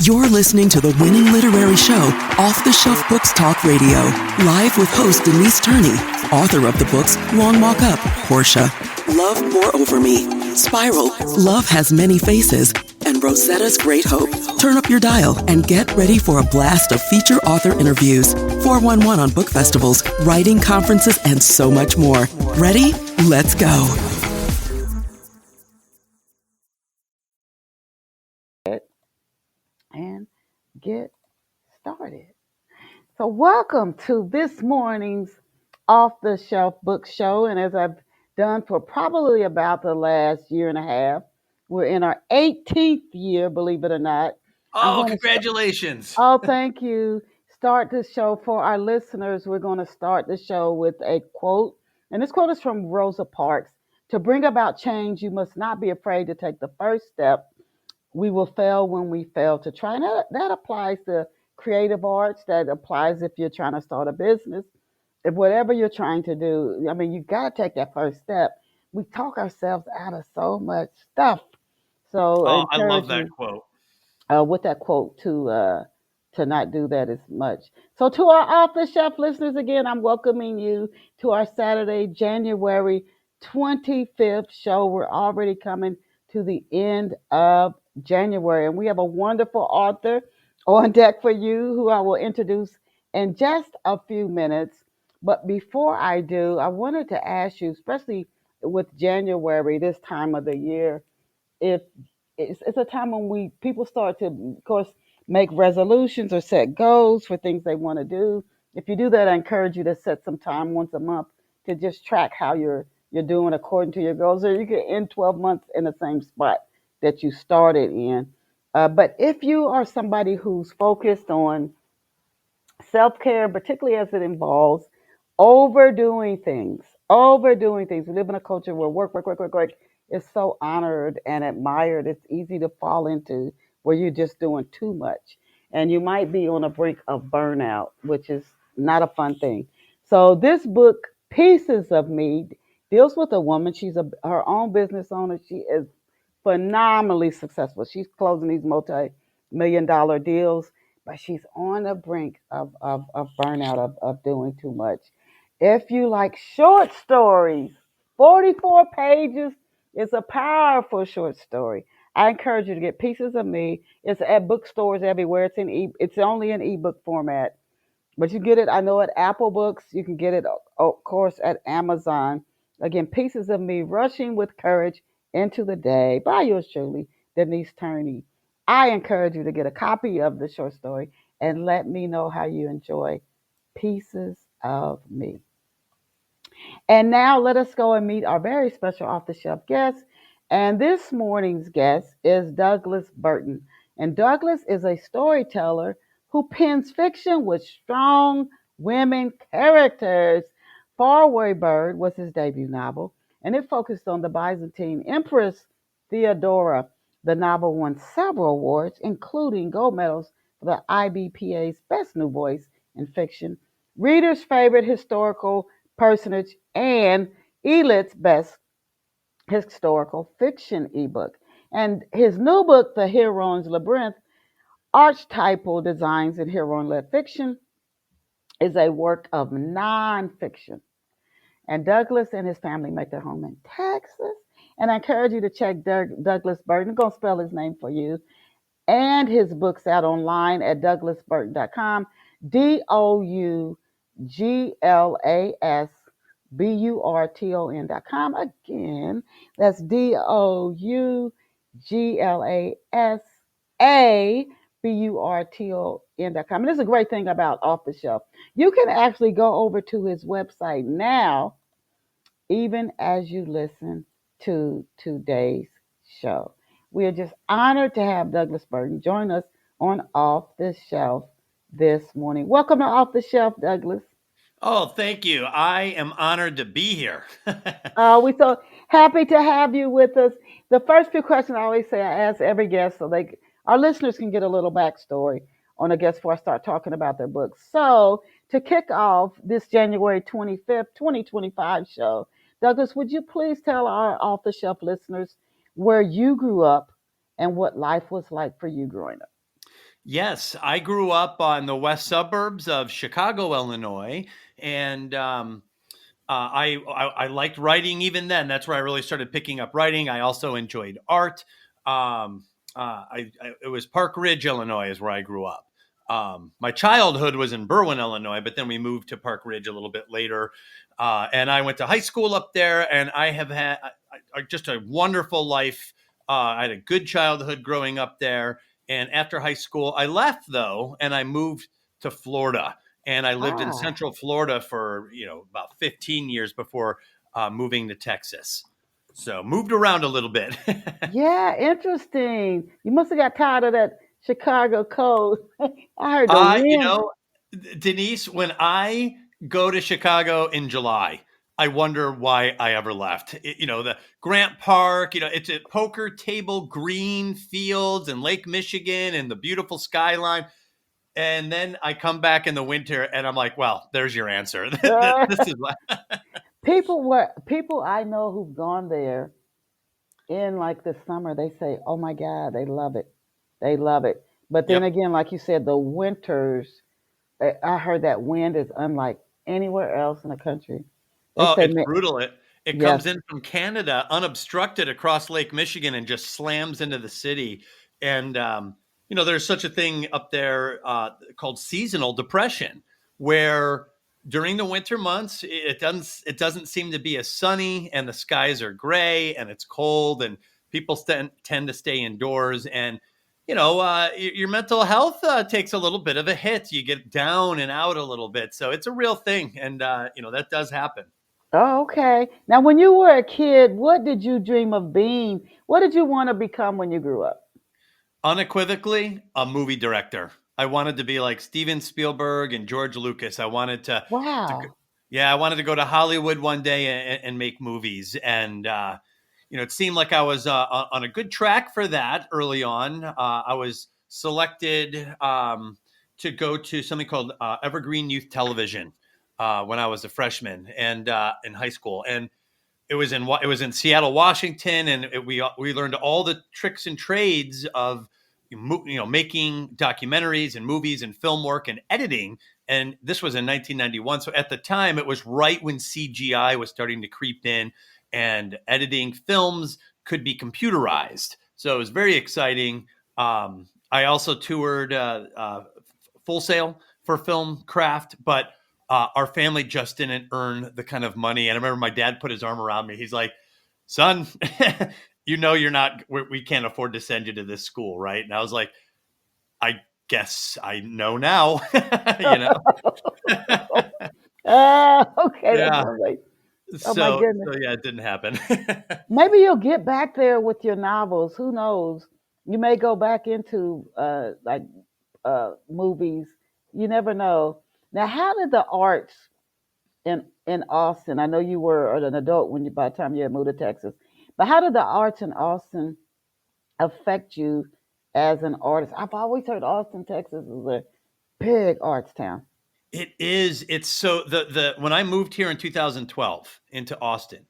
You're listening to the winning literary show, Off the Shelf Books Talk Radio, live with host Denise Turney, author of the books Long Walk Up, Portia, Love Pour Over Me, Spiral, Love Has Many Faces, and Rosetta's Great Hope. Turn up your dial and get ready for a blast of feature author interviews, 411 on book festivals, writing conferences, and so much more. Ready? Let's go. And get started. So welcome to this morning's Off the Shelf Book Show. And as I've done for probably about the last year and a half, we're in our 18th year, believe it or not. Oh, congratulations. Thank you. Start the show for our listeners. We're going to start the show with a quote. And this quote is from Rosa Parks. To bring about change, you must not be afraid to take the first step. We will fail when we fail to try. And that applies to creative arts. That applies if you're trying to start a business. If whatever you're trying to do, I mean, you got to take that first step. We talk ourselves out of so much stuff. So I love that quote. With that quote to not do that as much. So to our Off the Shelf listeners, again, I'm welcoming you to our Saturday, January 25th show. We're already coming to the end of January, and we have a wonderful author on deck for you who I will introduce in just a few minutes. But before I do, I wanted to ask you, especially with January, this time of the year, if it's a time when people start to, of course, make resolutions or set goals for things they want to do. If you do that, I encourage you to set some time once a month to just track how you're doing according to your goals, or you can end 12 months in the same spot that you started in. But if you are somebody who's focused on self-care, particularly as it involves overdoing things. We live in a culture where work is so honored and admired. It's easy to fall into where you're just doing too much. And you might be on the brink of burnout, which is not a fun thing. So this book, Pieces of Me, deals with a woman. She's her own business owner. She is phenomenally successful. She's closing these multi-million-dollar deals, but she's on the brink of burnout, of doing too much. If you like short stories, 44 pages is a powerful short story. I encourage you to get Pieces of Me. It's at bookstores everywhere. It's only in ebook format, but you get it. I know at Apple Books. You can get it, of course, at Amazon. Again, Pieces of Me, rushing with courage into the day by yours truly, Denise Turney. I encourage you to get a copy of the short story and let me know how you enjoy Pieces of Me. And now let us go and meet our very special off the shelf guest. And this morning's guest is Douglas Burton. And Douglas is a storyteller who pens fiction with strong women characters. Faraway Bird was his debut novel, and it focused on the Byzantine Empress Theodora. The novel won several awards, including gold medals for the IBPA's Best New Voice in Fiction, Reader's Favorite Historical Personage, and eLit's Best Historical Fiction ebook. And his new book, The Labyrinth, Archetypal Designs in Heroine-Led Fiction, is a work of nonfiction. And Douglas and his family make their home in Texas. And I encourage you to check Douglas Burton. I'm going to spell his name for you. And his books out online at douglasburton.com. DOUGLASBURTON.com. Again, that's DOUGLASBURTON.com. And this is a great thing about Off the Shelf. You can actually go over to his website now, even as you listen to today's show. We are just honored to have Douglas Burton join us on Off the Shelf this morning. Welcome to Off the Shelf, Douglas. Oh, thank you. I am honored to be here. We're so happy to have you with us. The first few questions I always say I ask every guest so our listeners can get a little backstory on a guest before I start talking about their books. So to kick off this January 25th, 2025 show, Douglas, would you please tell our Off the Shelf listeners where you grew up and what life was like for you growing up? Yes, I grew up on the west suburbs of Chicago, Illinois, and I liked writing even then. That's where I really started picking up writing. I also enjoyed art. It was Park Ridge, Illinois, is where I grew up. My childhood was in Berwyn, Illinois, but then we moved to Park Ridge a little bit later. And I went to high school up there, and I have had just a wonderful life. I had a good childhood growing up there. And after high school, I left, though, and I moved to Florida. And I lived in Ah, Central Florida for, about 15 years before moving to Texas. So moved around a little bit. yeah, interesting. You must have got tired of that Chicago cold. I heard the Uh, you wind. know, Denise, when I go to Chicago in July, I wonder why I ever left. The Grant Park, it's a poker table, green fields and Lake Michigan and the beautiful skyline. And then I come back in the winter and I'm like, well, there's your answer. This is what. People I know who've gone there in like the summer, they say, "Oh my God, they love it. They love it." But then Yep. again, like you said, the winters, I heard that wind is unlike anywhere else in the country. They Oh, say, it's brutal. It yes. comes in from Canada unobstructed across Lake Michigan and just slams into the city. And there's such a thing up there called seasonal depression, where during the winter months it doesn't seem to be as sunny, and the skies are gray, and it's cold, and people tend to stay indoors, and your mental health takes a little bit of a hit. You get down and out a little bit, so it's a real thing, and that does happen. Oh, okay. Now, when you were a kid, what did you dream of being? What did you want to become when you grew up? Unequivocally, a movie director. I wanted to be like Steven Spielberg and George Lucas. I wanted to Wow. yeah, I wanted to go to Hollywood one day and make movies. And it seemed like I was on a good track for that early on. I was selected to go to something called Evergreen Youth Television when I was a freshman and in high school, and it was in Seattle, Washington, and we learned all the tricks and trades of making documentaries and movies and film work and editing. And this was in 1991, so at the time it was right when CGI was starting to creep in, and editing films could be computerized. So it was very exciting. I also toured Full Sail for film craft, but our family just didn't earn the kind of money. And I remember my dad put his arm around me. He's like, "Son, you're not. We can't afford to send you to this school, right?" And I was like, "I guess I know now." you know. Okay, that's Yeah. right. Oh my So goodness. so yeah, it didn't happen. Maybe you'll get back there with your novels. Who knows? You may go back into like movies. You never know. Now, how did the arts in Austin? I know you were an adult when by the time you had moved to Texas, but how did the arts in Austin affect you as an artist? I've always heard Austin, Texas is a big arts town. It is. It's so the when I moved here in 2012 into Austin,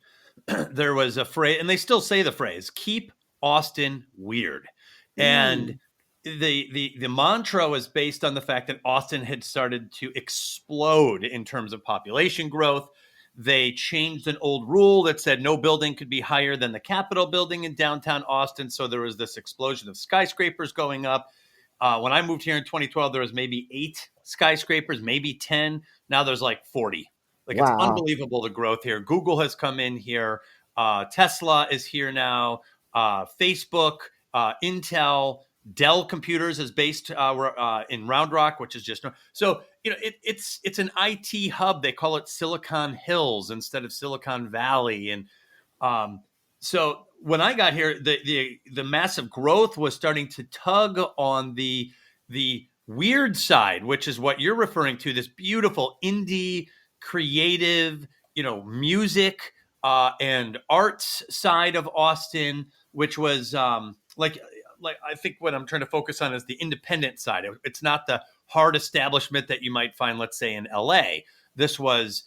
there was a phrase, and they still say the phrase, "Keep Austin weird." And Mm, the mantra was based on the fact that Austin had started to explode in terms of population growth. They changed an old rule that said no building could be higher than the Capitol building in downtown Austin. So there was this explosion of skyscrapers going up. When I moved here in 2012, there was maybe 8 skyscrapers, maybe 10. Now there's like 40. Like, it's wow, unbelievable, the growth here. Google has come in here. Tesla is here now. Facebook, Intel, Dell Computers is based in Round Rock, which is just so it's an IT hub. They call it Silicon Hills instead of Silicon Valley, and um, so when I got here, the massive growth was starting to tug on the weird side, which is what you're referring to. This beautiful indie, creative, music and arts side of Austin, which was like I think what I'm trying to focus on is the independent side. It's not the hard establishment that you might find, let's say, in LA. This was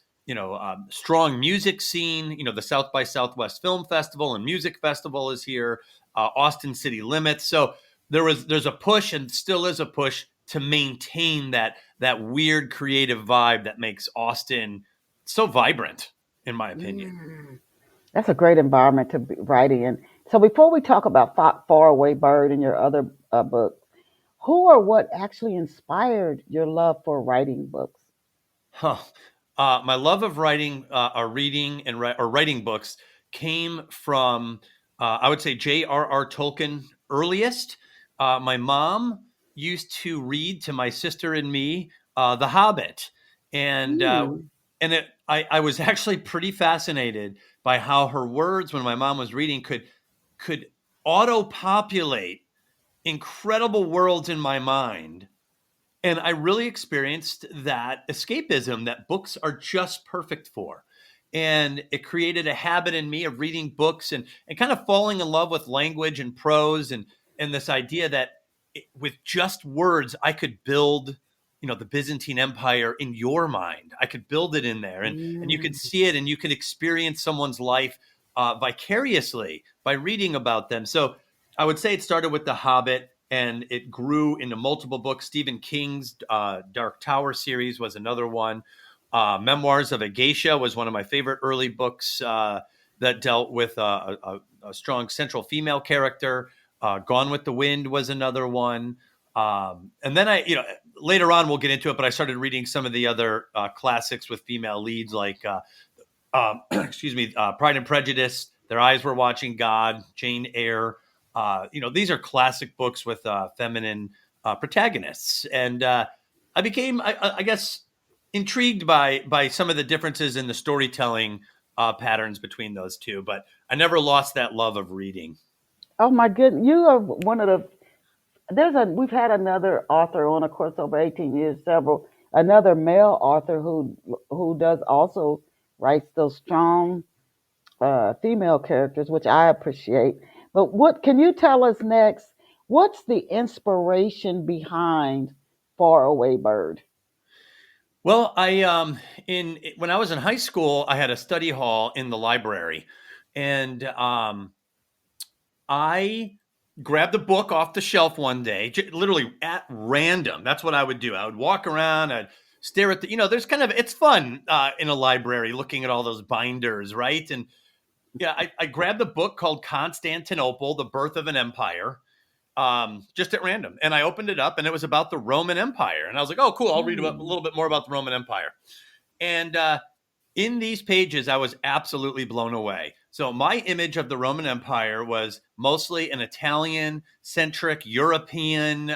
strong music scene. The South by Southwest Film Festival and Music Festival is here. Austin City Limits. So there's a push, and still is a push, to maintain that weird creative vibe that makes Austen so vibrant, in my opinion. Mm. That's a great environment to be writing in. So before we talk about Far Away Bird and your other book, who or what actually inspired your love for writing books? Huh. My love of writing, or reading or writing books came from, I would say, J.R.R. Tolkien earliest. My mom used to read to my sister and me The Hobbit, and Mm. I was actually pretty fascinated by how her words, when my mom was reading, could auto populate incredible worlds in my mind, and I really experienced that escapism that books are just perfect for. And it created a habit in me of reading books, and kind of falling in love with language and prose, and this idea that with just words, I could build, the Byzantine Empire in your mind. I could build it in there, and you could Mm. see it, and you could experience someone's life vicariously by reading about them. So I would say it started with The Hobbit, and it grew into multiple books. Stephen King's Dark Tower series was another one. Memoirs of a Geisha was one of my favorite early books that dealt with a strong central female character. Gone with the Wind was another one. And then later on we'll get into it, but I started reading some of the other classics with female leads, like excuse me, Pride and Prejudice, Their Eyes Were Watching God, Jane Eyre. These are classic books with feminine protagonists, and I became, I guess, intrigued by some of the differences in the storytelling patterns between those two. But I never lost that love of reading. Oh my goodness, you are one of the. We've had another author on, of course, over 18 years, another male author who does also writes those strong female characters, which I appreciate. But what can you tell us next? What's the inspiration behind Far Away Bird? Well, I in when I was in high school, I had a study hall in the library, and I grabbed a book off the shelf one day, literally at random. That's what I would do. I would walk around, I'd stare at there's it's fun in a library looking at all those binders, right? And yeah, I grabbed a book called Constantinople, The Birth of an Empire, just at random. And I opened it up, and it was about the Roman Empire. And I was like, oh, cool, I'll read a Mm. little bit more about the Roman Empire. And in these pages, I was absolutely blown away. So my image of the Roman Empire was mostly an Italian-centric, European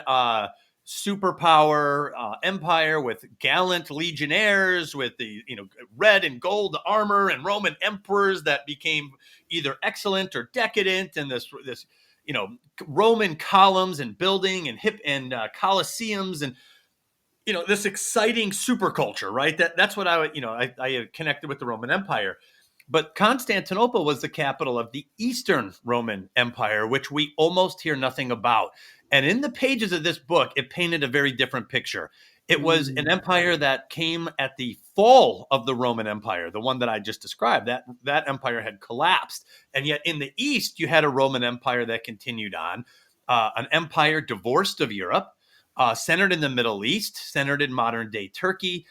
superpower empire with gallant legionnaires, with the red and gold armor, and Roman emperors that became either excellent or decadent, and this Roman columns and building and colosseums, and this exciting superculture, right? That's what I connected with the Roman Empire. But Constantinople was the capital of the Eastern Roman Empire, which we almost hear nothing about. And in the pages of this book, it painted a very different picture. It was an Mm. empire that came at the fall of the Roman Empire, the one that I just described. That empire had collapsed. And yet in the East, you had a Roman Empire that continued on, an empire divorced of Europe, centered in the Middle East, centered in modern day Turkey,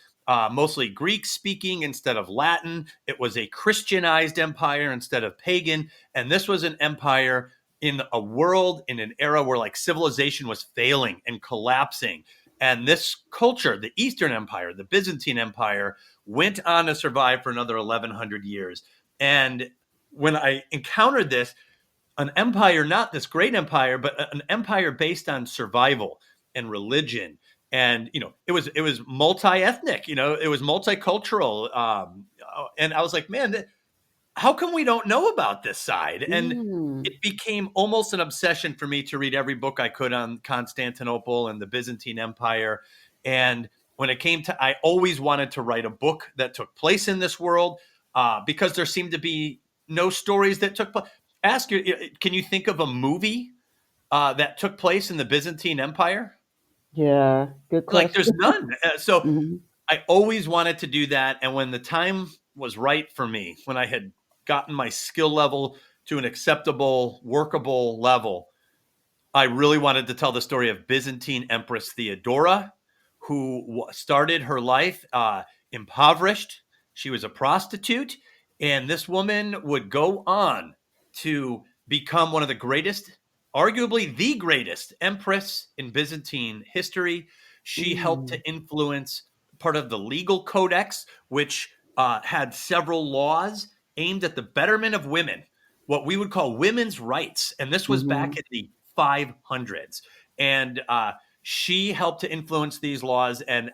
mostly Greek speaking instead of Latin. It was a Christianized empire instead of pagan. And this was an empire in a world, in an era where like civilization was failing and collapsing. And this culture, the Eastern Empire, the Byzantine Empire, went on to survive for another 1100 years. And when I encountered this, an empire, not this great empire, but an empire based on survival and religion. And it was multi-ethnic, it was multicultural, and I was like, man, how come we don't know about this side? And Mm. it became almost an obsession for me to read every book I could on Constantinople and the Byzantine Empire. And when it came to, I always wanted to write a book that took place in this world, because there seemed to be no stories that took place. Ask you, can you think of a movie that took place in the Byzantine Empire? Yeah, good Like, question. there's none. So Mhm. I always wanted to do that. And when the time was right for me, when I had gotten my skill level to an acceptable, workable level, I really wanted to tell the story of Byzantine Empress Theodora, who started her life impoverished. She was a prostitute, and this woman would go on to become one of the greatest, arguably the greatest empress in Byzantine history. She helped Mm, to influence part of the legal codex, which had several laws aimed at the betterment of women, what we would call women's rights. And this was mm-hmm. back in the 500s. And she helped to influence these laws. And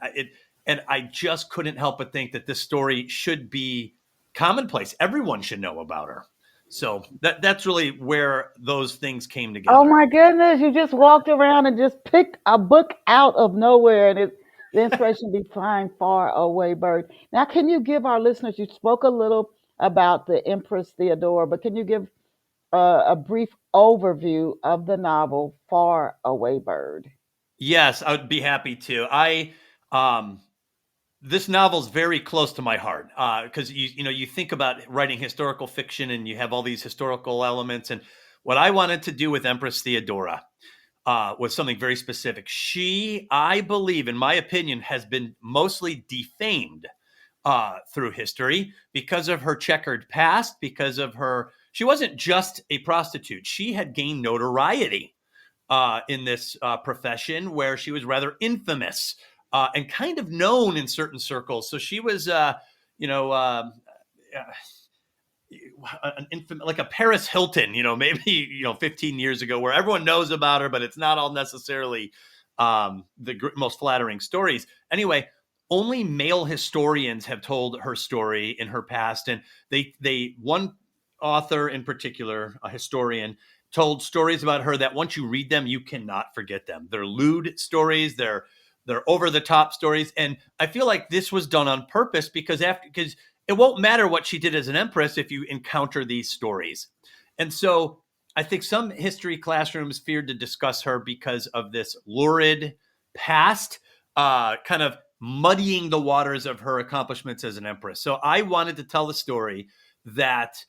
I just couldn't help but think that this story should be commonplace. Everyone should know about her. So that's really where those things came Oh together. my goodness, you just walked around and just picked a book out of nowhere, and the inspiration be flying far away, bird. Now, can you give our listeners, you spoke a little about the Empress Theodora, but can you give a brief overview of the novel Far Away Bird? Yes, I would be happy to. Um, this novel's very close to my heart because you think about writing historical fiction and you have all these historical elements. And what I wanted to do with Empress Theodora was something very specific. She, I believe, in my opinion, has been mostly defamed through history because of her checkered past, because of her. She wasn't just a prostitute. She had gained notoriety in this profession where she was rather infamous and kind of known in certain circles. So she was, you know, an infant, like a Paris Hilton, maybe 15 years ago, where everyone knows about her, but it's not all necessarily the most flattering stories. Anyway, only male historians have told her story in her past, and they one author in particular, a historian, told stories about her that once you read them, you cannot forget them. They're lewd stories. They're over the top stories, and I feel like this was done on purpose because it won't matter what she did as an empress if you encounter these stories. And so I think some history classrooms feared to discuss her because of this lurid past, kind of muddying the waters of her accomplishments as an empress. So I wanted to tell the story that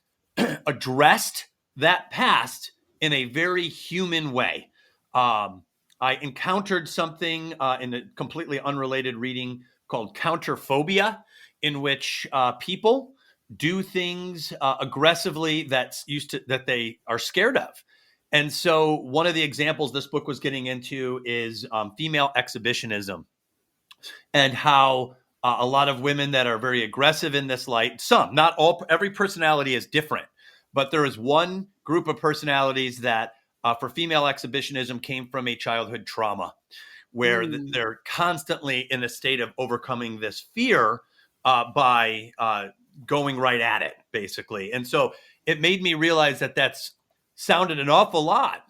addressed that past in a very human way. Um, I encountered something in a completely unrelated reading called counterphobia, in which people do things aggressively that they are scared of. And so one of the examples this book was getting into is female exhibitionism, and how a lot of women that are very aggressive in this light, some, not all, every personality is different, but there is one group of personalities that for female exhibitionism came from a childhood trauma where Mm, they're constantly in a state of overcoming this fear by going right at it, basically. And so it made me realize that that's sounded an awful lot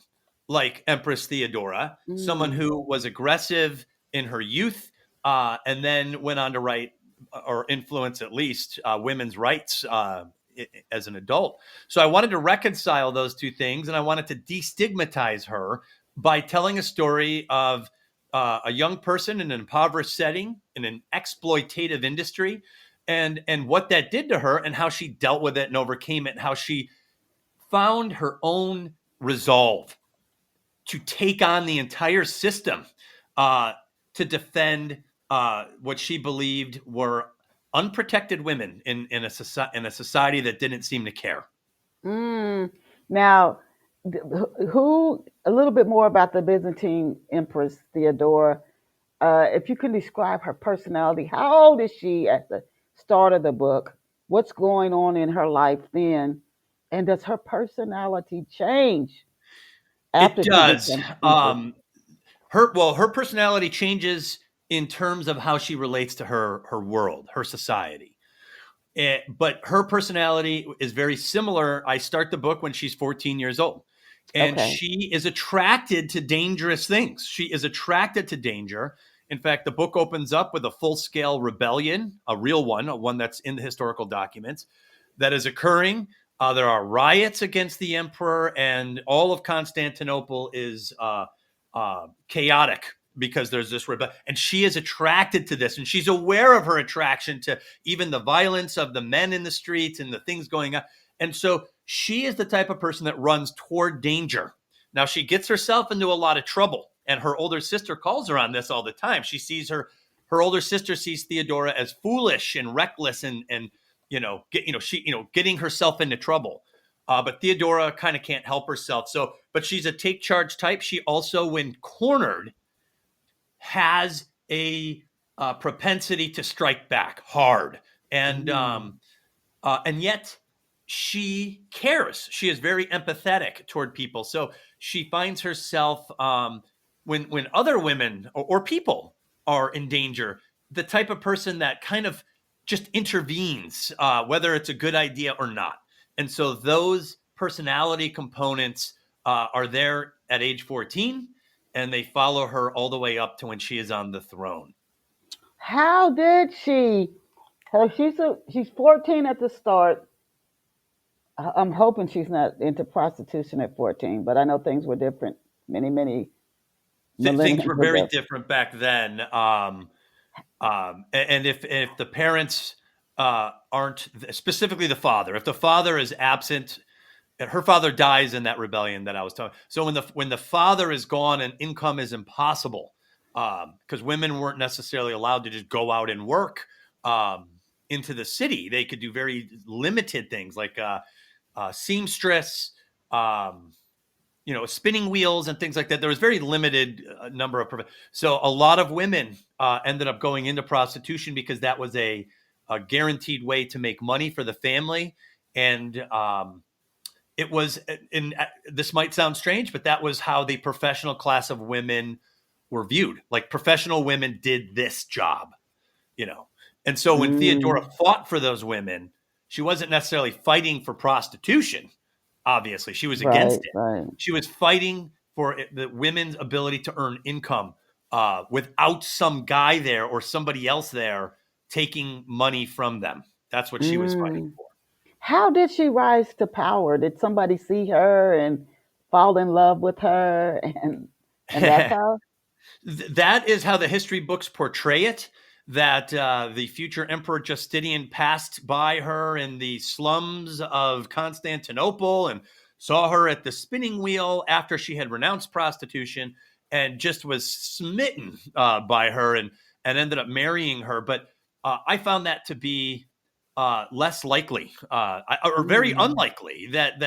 like Empress Theodora, someone mm, who was aggressive in her youth and then went on to write or influence at least women's rights as an adult. So I wanted to reconcile those two things, and I wanted to destigmatize her by telling a story of a young person in an impoverished setting in an exploitative industry, and what that did to her, and how she dealt with it and overcame it, and how she found her own resolve to take on the entire system uh, to defend what she believed were unprotected women in a society that didn't seem to care. mm. Now, who a little bit more about the Byzantine Empress Theodora? If you can describe her personality, how old is she at the start of the book? What's going on in her life then? And does her personality change It after she does. becomes empress? Her personality changes in terms of how she relates to her world, her society. But her personality is very similar. I start the book when she's 14 years old, and Okay. she is attracted to dangerous things. She is attracted to danger. In fact, the book opens up with a full scale rebellion, a real one, a one that's in the historical documents, that is occurring. There are riots against the emperor, and all of Constantinople is chaotic because there's this rebellion. And she is attracted to this, and she's aware of her attraction to even the violence of the men in the streets and the things going on. And so she is the type of person that runs toward danger Now, she gets herself into a lot of trouble, and her older sister calls her on this all the time. She sees her older sister sees Theodora as foolish and reckless and getting herself into trouble. But Theodora kind of can't help herself. So, but she's a take charge type. She also, when cornered, has a propensity to strike back hard, and yet she cares. She is very empathetic toward people. So she finds herself when other women or people are in danger, the type of person that kind of just intervenes, whether it's a good idea or not. And so those personality components are there at age 14, and they follow her all the way up to when she is on the throne. How did she? She's 14 at the start. I'm hoping she's not into prostitution at 14, but I know things were different. Many Things were very ago. different back then. And if the parents aren't, specifically the father, if the father is absent, her father dies in that rebellion that I was talking. So when the father is gone and income is impossible, because women weren't necessarily allowed to just go out and work into the city. They could do very limited things like seamstress, spinning wheels and things like that. There was very limited number of. So a lot of women ended up going into prostitution because that was a guaranteed way to make money for the family. And it was, this might sound strange, but that was how the professional class of women were viewed. Like professional women did this job, And so when Theodora fought for those women, she wasn't necessarily fighting for prostitution. Obviously, she was against it. Right. She was fighting for the women's ability to earn income without some guy there or somebody else there taking money from them. That's what she was fighting for. How did she rise to power? Did somebody see her and fall in love with her? And that's how? That is how the history books portray it. That the future Emperor Justinian passed by her in the slums of Constantinople and saw her at the spinning wheel after she had renounced prostitution and just was smitten by her and ended up marrying her. But I found that to be less likely or very unlikely that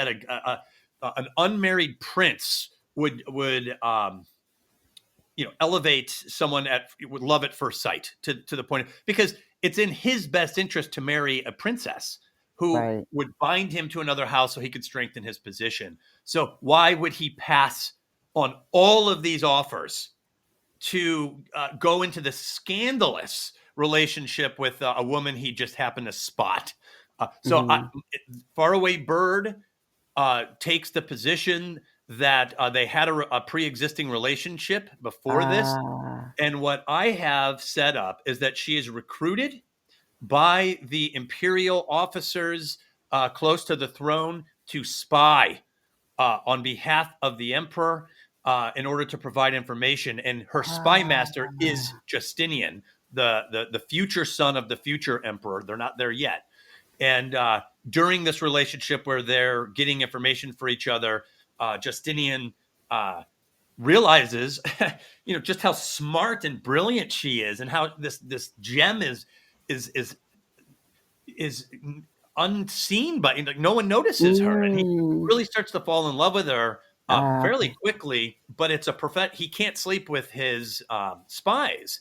an unmarried prince would elevate someone would love at first sight to the point because it's in his best interest to marry a princess who would bind him to another house so he could strengthen his position. So why would he pass on all of these offers to go into the scandalous relationship with a woman he just happened to spot? Faraway Bird takes the position that they had a pre-existing relationship before this. And what I have set up is that she is recruited by the imperial officers close to the throne to spy on behalf of the emperor in order to provide information. And her spy master is Justinian, the future son of the future emperor. They're not there yet. And during this relationship where they're getting information for each other, Justinian realizes, just how smart and brilliant she is, and how this gem is unseen, but no one notices her, and he really starts to fall in love with her fairly quickly. But it's he can't sleep with his spies,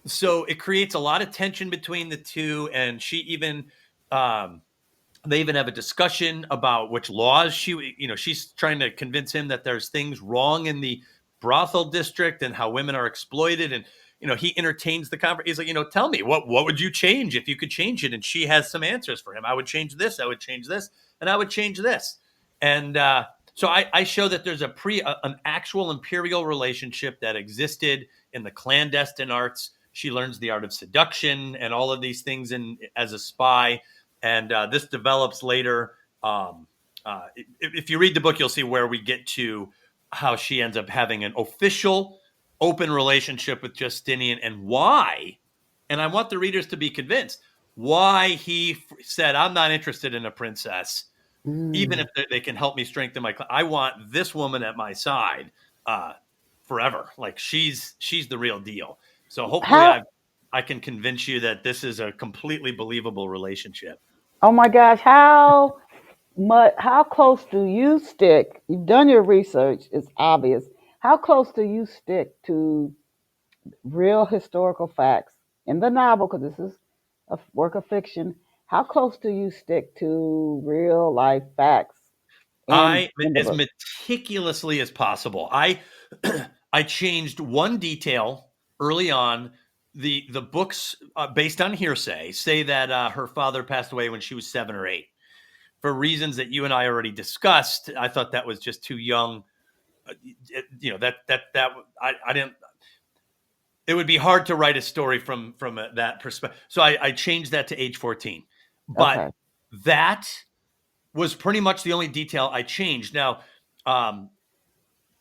so it creates a lot of tension between the two, and she even. They even have a discussion about which laws she's trying to convince him that there's things wrong in the brothel district and how women are exploited. And, he entertains the conversation. He's like, tell me, what would you change if you could change it? And she has some answers for him. I would change this. I would change this. And I would change this. And so I show that there's an actual imperial relationship that existed in the clandestine arts. She learns the art of seduction and all of these things as a spy. And this develops later. If you read the book, you'll see where we get to how she ends up having an official, open relationship with Justinian and why. And I want the readers to be convinced why he said, I'm not interested in a princess. even Mm. if they can help me strengthen my. I want this woman at my side forever. Like she's the real deal. So hopefully How? I can convince you that this is a completely believable relationship. Oh my gosh! How close do you stick? You've done your research. It's obvious. How close do you stick to real historical facts in the novel? Because this is a work of fiction. How close do you stick to real life facts I in the as book? meticulously as possible. I I changed one detail early on. The books based on hearsay say that her father passed away when she was 7 or 8 for reasons that you and I already discussed. I thought that was just too young. I didn't. It would be hard to write a story from that perspective. So I changed that to age 14. But Okay. that was pretty much the only detail I changed. Now, um,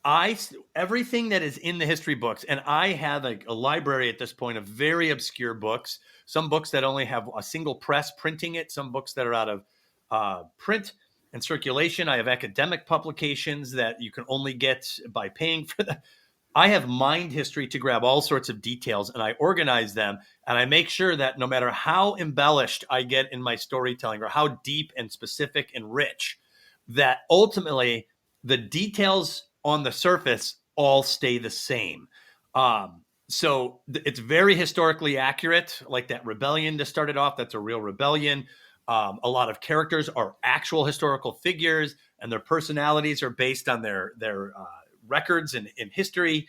I everything that is in the history books, and I have a library at this point of very obscure books. Some books that only have a single press printing it. Some books that are out of print and circulation. I have academic publications that you can only get by paying for them. I have mind history to grab all sorts of details and I organize them and I make sure that no matter how embellished I get in my storytelling or how deep and specific and rich, that ultimately the details on the surface all stay the same. So it's very historically accurate, like that rebellion to start it off. That's a real rebellion. A lot of characters are actual historical figures, and their personalities are based on their records and in history.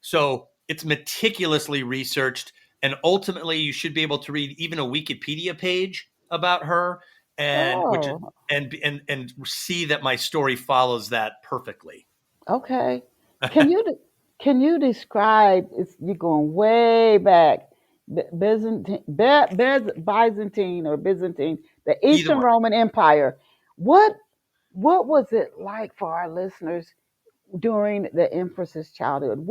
So it's meticulously researched, and ultimately, you should be able to read even a Wikipedia page about her, and which Oh, and see that my story follows that perfectly. okay. Can you can you describe? You're going way back. Byzantine or Byzantine, the Either Eastern one. Roman Empire. What what was it like for our listeners during the Empress's childhood?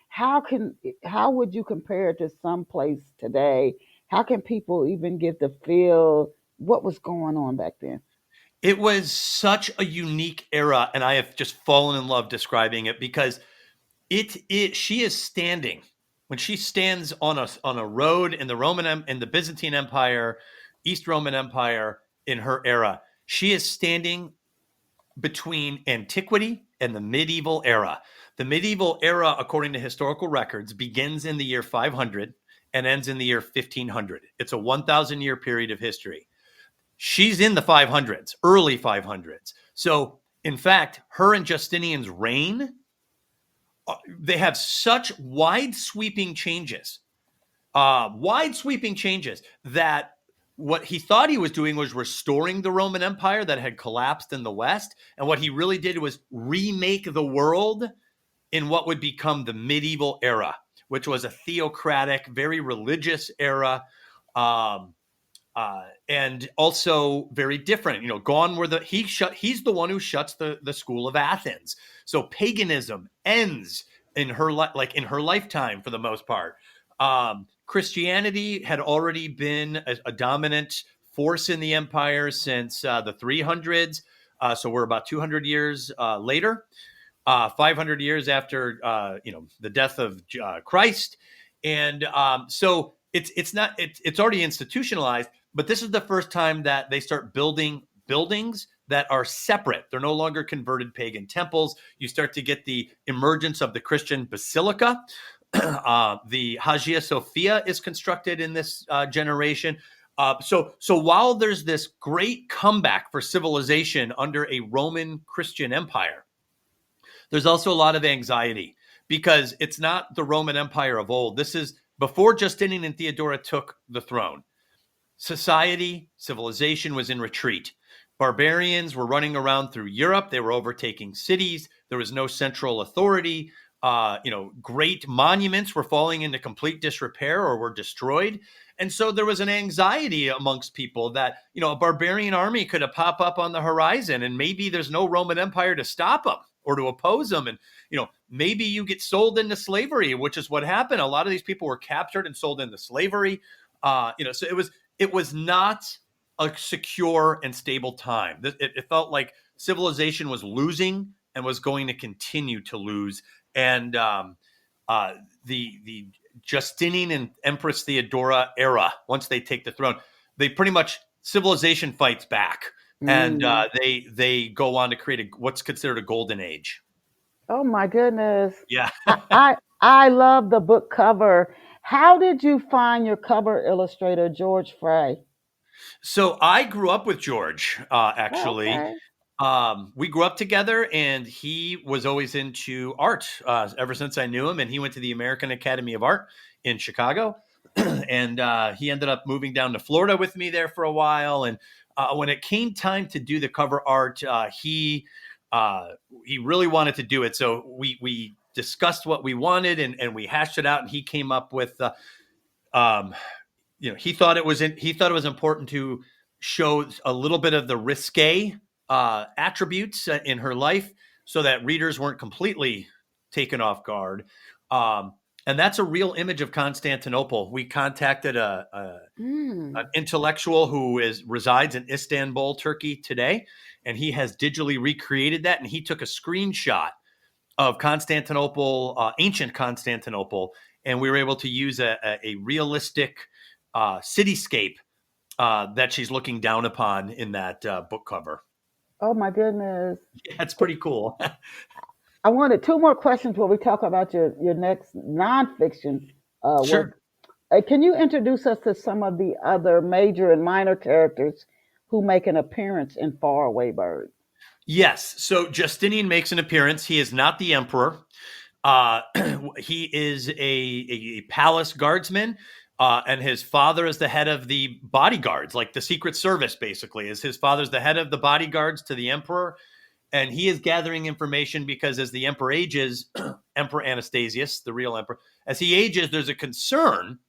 How would you compare it to some place today? How can people even get the feel what was going on back then? It was such a unique era, and I have just fallen in love describing it because she is standing when she stands on a road in the in the Byzantine Empire, East Roman Empire in her era. She is standing between antiquity and the medieval era. The medieval era, according to historical records, begins in the year 500 and ends in the year 1500. It's a 1,000 year period of history. She's in the 500s, early 500s. So, in fact, her and Justinian's reign, they have such wide sweeping changes that what he thought he was doing was restoring the Roman Empire that had collapsed in the West. And what he really did was remake the world in what would become the medieval era, which was a theocratic, very religious era. Um, and also very different. Gone were he's the one who shuts the school of Athens. So paganism ends in her like in her lifetime for the most part. Christianity had already been a dominant force in the empire since the 300s. So we're about 200 years later, 500 years after the death of Christ, and so it's already institutionalized. But this is the first time that they start building buildings that are separate. They're no longer converted pagan temples. You start to get the emergence of the Christian basilica. The Hagia Sophia is constructed in this generation. So while there's this great comeback for civilization under a Roman Christian empire, there's also a lot of anxiety because it's not the Roman Empire of old. This is before Justinian and Theodora took the throne. Civilization was in retreat. Barbarians were running around through Europe. They were overtaking cities. There was no central authority. Great monuments were falling into complete disrepair or were destroyed. And so there was an anxiety amongst people that, a barbarian army could have pop up on the horizon and maybe there's no Roman Empire to stop them or to oppose them. And, maybe you get sold into slavery, which is what happened. A lot of these people were captured and sold into slavery. So it was not a secure and stable time. It felt like civilization was losing and was going to continue to lose. And the Justinian and Empress Theodora era, once they take the throne, they pretty much civilization fights back, and they go on to create what's considered a golden age. Oh my goodness. Yeah. I love the book cover. How did you find your cover illustrator, George Frey? So I grew up with George, actually. Okay. We grew up together, and he was always into art ever since I knew him. And he went to the American Academy of Art in Chicago, and he ended up moving down to Florida with me there for a while. And when it came time to do the cover art, he really wanted to do it. So we discussed what we wanted, and we hashed it out. And he came up with, he thought it was important to show a little bit of the risque attributes in her life, so that readers weren't completely taken off guard. And that's a real image of Constantinople. We contacted an intellectual who resides in Istanbul, Turkey today, and he has digitally recreated that. And he took a screenshot of Constantinople, ancient Constantinople, and we were able to use a realistic cityscape that she's looking down upon in that book cover. Oh my goodness. Yeah, it's pretty cool. I wanted two more questions before we talk about your next nonfiction Sure. work. Can you introduce us to some of the other major and minor characters who make an appearance in Faraway Bird? Yes. So Justinian makes an appearance. He is not the emperor. He is a palace guardsman. And his father is the head of the bodyguards, like the Secret Service, basically. His father's the head of the bodyguards to the emperor. And he is gathering information because as the emperor ages, Emperor Anastasius, the real emperor, as he ages, there's a concern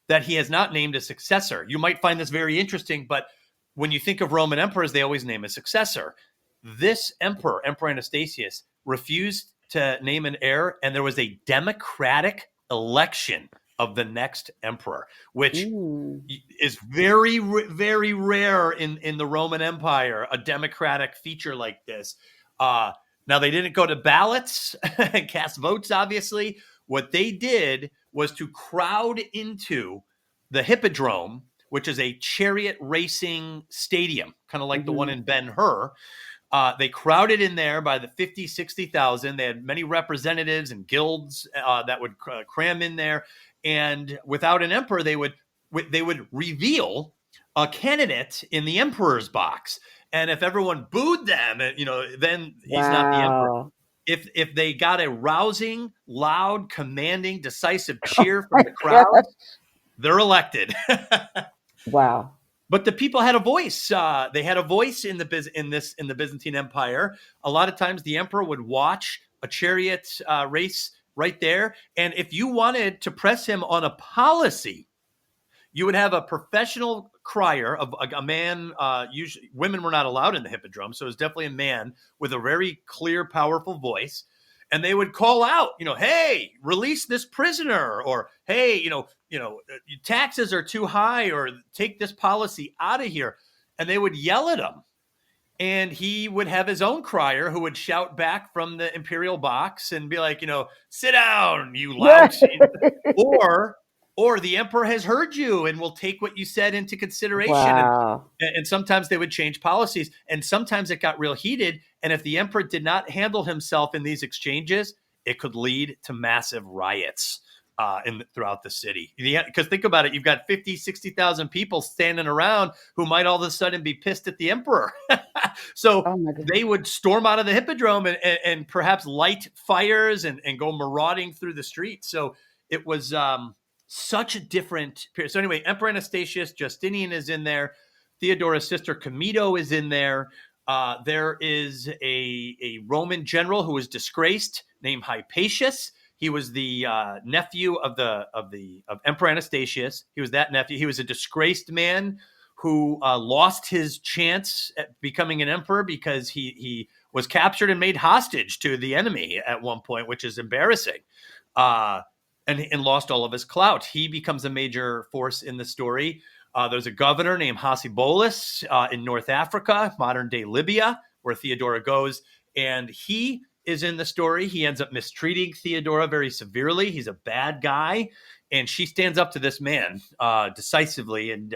that he has not named a successor. You might find this very interesting, but when you think of Roman emperors, they always name a successor. This emperor, Emperor Anastasius, refused to name an heir, and there was a democratic election of the next emperor, which is very, very rare in the Roman Empire, a democratic feature like this. Now, they didn't go to ballots and cast votes, obviously. What they did was to crowd into the Hippodrome, which is a chariot racing stadium, kind of like the one in Ben-Hur. They crowded in there by the 50, 60,000. They had many representatives and guilds that would cram in there. And without an emperor, they would reveal a candidate in the emperor's box. And if everyone booed them, then he's not the emperor. If they got a rousing, loud, commanding, decisive cheer from the crowd, they're elected. Wow. But the people had a voice. They had a voice in the Byzantine Empire. A lot of times, the emperor would watch a chariot race right there, and if you wanted to press him on a policy, you would have a professional crier of a man. Usually, women were not allowed in the Hippodrome, so it was definitely a man with a very clear, powerful voice. And they would call out, hey, release this prisoner, or hey, taxes are too high, or take this policy out of here. And they would yell at him. And he would have his own crier who would shout back from the imperial box and be like, sit down, you lout. Or the emperor has heard you and will take what you said into consideration. Wow. And sometimes they would change policies. And sometimes it got real heated. And if the emperor did not handle himself in these exchanges, it could lead to massive riots throughout the city. Because think about it, you've got 50, 60,000 people standing around who might all of a sudden be pissed at the emperor. So they would storm out of the Hippodrome and perhaps light fires and go marauding through the streets. So it was such a different period. So anyway, Emperor Anastasius, Justinian is in there. Theodora's sister Camito is in there. There is a Roman general who was disgraced named Hypatius. He was the nephew of Emperor Anastasius. He was that nephew. He was a disgraced man who lost his chance at becoming an emperor because he was captured and made hostage to the enemy at one point, which is embarrassing, and lost all of his clout. He becomes a major force in the story. There's a governor named Hassybolus in North Africa, modern day Libya, where Theodora goes. And he is in the story. He ends up mistreating Theodora very severely. He's a bad guy. And she stands up to this man decisively. And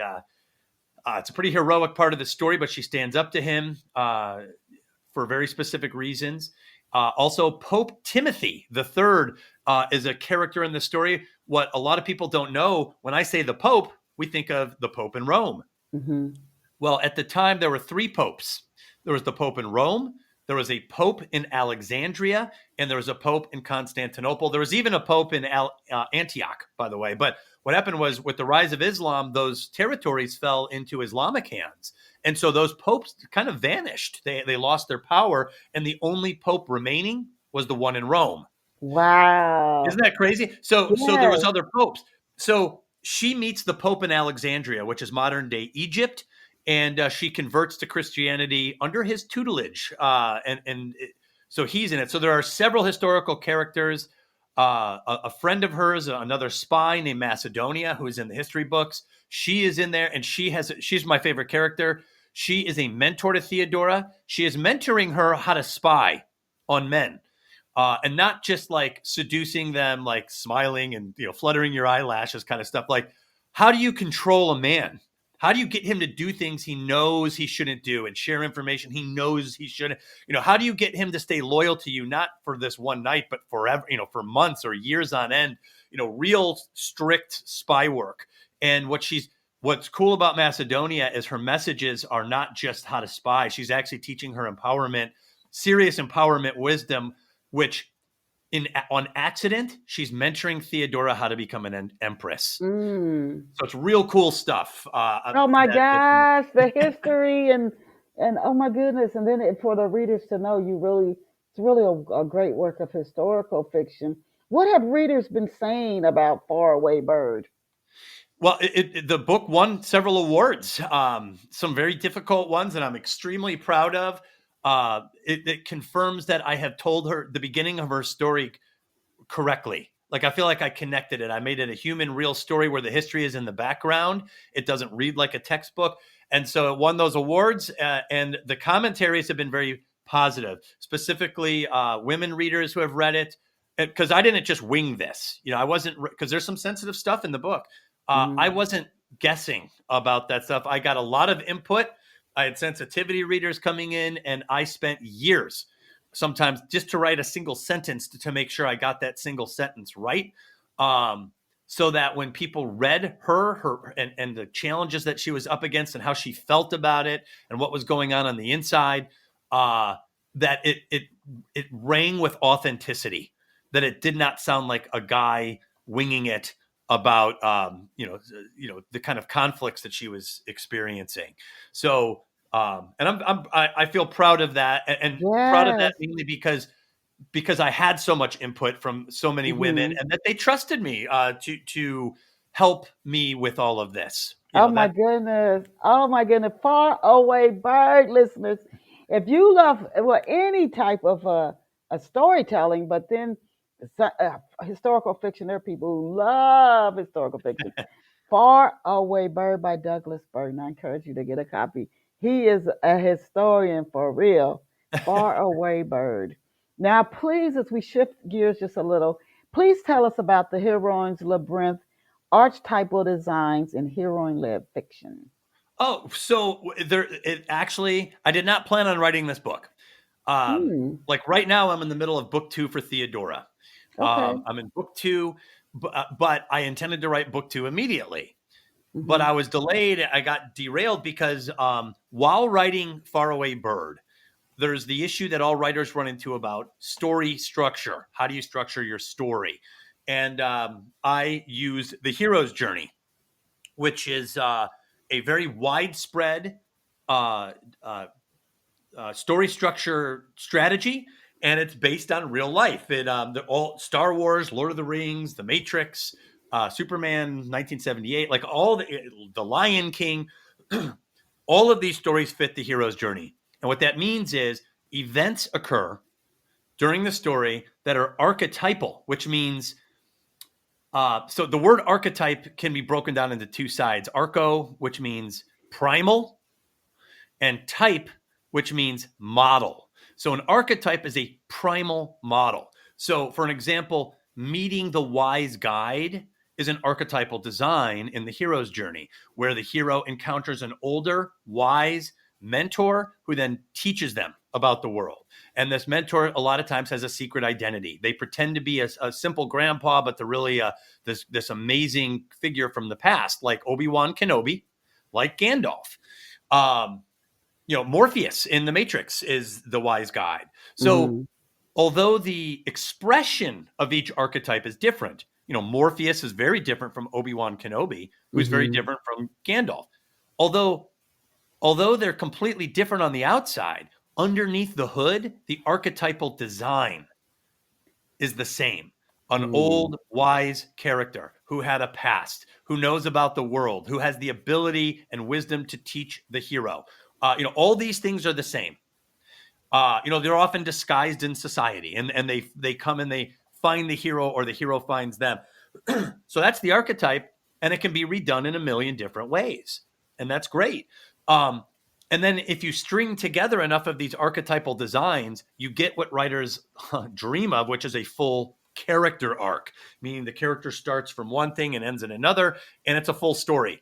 it's a pretty heroic part of the story, but she stands up to him for very specific reasons. Also, Pope Timothy III is a character in the story. What a lot of people don't know, when I say the Pope, we think of the Pope in Rome. Mm-hmm. Well, at the time, there were 3 popes. There was the Pope in Rome, there was a Pope in Alexandria, and there was a Pope in Constantinople. There was even a Pope in Antioch, by the way. But what happened was, with the rise of Islam, those territories fell into Islamic hands. And so those popes kind of vanished. They lost their power, and the only pope remaining was the one in Rome. Wow. Isn't that crazy? So Yes. there was other popes. So she meets the Pope in Alexandria, which is modern day Egypt, and she converts to Christianity under his tutelage. So he's in it. So there are several historical characters. A friend of hers, another spy named Macedonia, who is in the history books. She is in there, and she's my favorite character. She is a mentor to Theodora. She is mentoring her how to spy on men. And not just like seducing them, like smiling and fluttering your eyelashes kind of stuff. Like, how do you control a man? How do you get him to do things he knows he shouldn't do and share information he knows he shouldn't? How do you get him to stay loyal to you, not for this one night, but forever, for months or years on end, real strict spy work. And what's cool about Macedonia is her messages are not just how to spy. She's actually teaching her empowerment, serious empowerment wisdom, which on accident, she's mentoring Theodora how to become an empress. Mm. So it's real cool stuff. Oh my gosh, the history and oh my goodness. And then for the readers to know, it's really a great work of historical fiction. What have readers been saying about Faraway Bird? Well, the book won several awards, some very difficult ones that I'm extremely proud of. It confirms that I have told her the beginning of her story correctly. Like, I feel like I connected it. I made it a human, real story where the history is in the background. It doesn't read like a textbook. And so it won those awards. And the commentaries have been very positive, specifically women readers who have read it. Because I didn't just wing this. I wasn't, because there's some sensitive stuff in the book. I wasn't guessing about that stuff. I got a lot of input. I had sensitivity readers coming in, and I spent years sometimes just to write a single sentence to make sure I got that single sentence right. So that when people read her and the challenges that she was up against and how she felt about it and what was going on the inside, that it rang with authenticity, that it did not sound like a guy winging it about, the kind of conflicts that she was experiencing. So, and I feel proud of that, and proud of that mainly because I had so much input from so many women, and that they trusted me to help me with all of this. My goodness. Oh my goodness. Faraway Bird listeners. If you love any type of a storytelling, but then historical fiction, there are people who love historical fiction. Faraway Bird by Douglas Burton. I encourage you to get a copy. He is a historian for real. Faraway Bird. Now, please, as we shift gears just a little, please tell us about the Heroine-Labyrinth, Archetypal Designs, and Heroine-Led Fiction. Oh, so I did not plan on writing this book. Like right now, I'm in the middle of book 2 for Theodora. Okay. I'm in book 2, but I intended to write book 2 immediately. But I was delayed. I got derailed because while writing Faraway Bird, there's the issue that all writers run into about story structure. How do you structure your story? And I use the hero's journey, which is a very widespread story structure strategy, and it's based on real life. All Star Wars, Lord of the Rings, The Matrix, Superman, 1978, like all the Lion King, all of these stories fit the hero's journey. And what that means is events occur during the story that are archetypal, which means So the word archetype can be broken down into two sides: archo, which means primal, and type, which means model. So an archetype is a primal model. So for an example, meeting the wise guide is an archetypal design in the hero's journey, where the hero encounters an older, wise mentor who then teaches them about the world. And this mentor a lot of times has a secret identity. They pretend to be a simple grandpa, but they're really this amazing figure from the past, like Obi-Wan Kenobi, like Gandalf. Morpheus in The Matrix is the wise guide. So although the expression of each archetype is different, Morpheus is very different from Obi-Wan Kenobi, who's very different from Gandalf. Although they're completely different on the outside, underneath the hood, the archetypal design is the same. An old, wise character who had a past, who knows about the world, who has the ability and wisdom to teach the hero. All these things are the same. They're often disguised in society, and they come and they find the hero, or the hero finds them. So that's the archetype, and it can be redone in a million different ways, and that's great. And then if you string together enough of these archetypal designs, you get what writers dream of, which is a full character arc, meaning the character starts from one thing and ends in another, and it's a full story.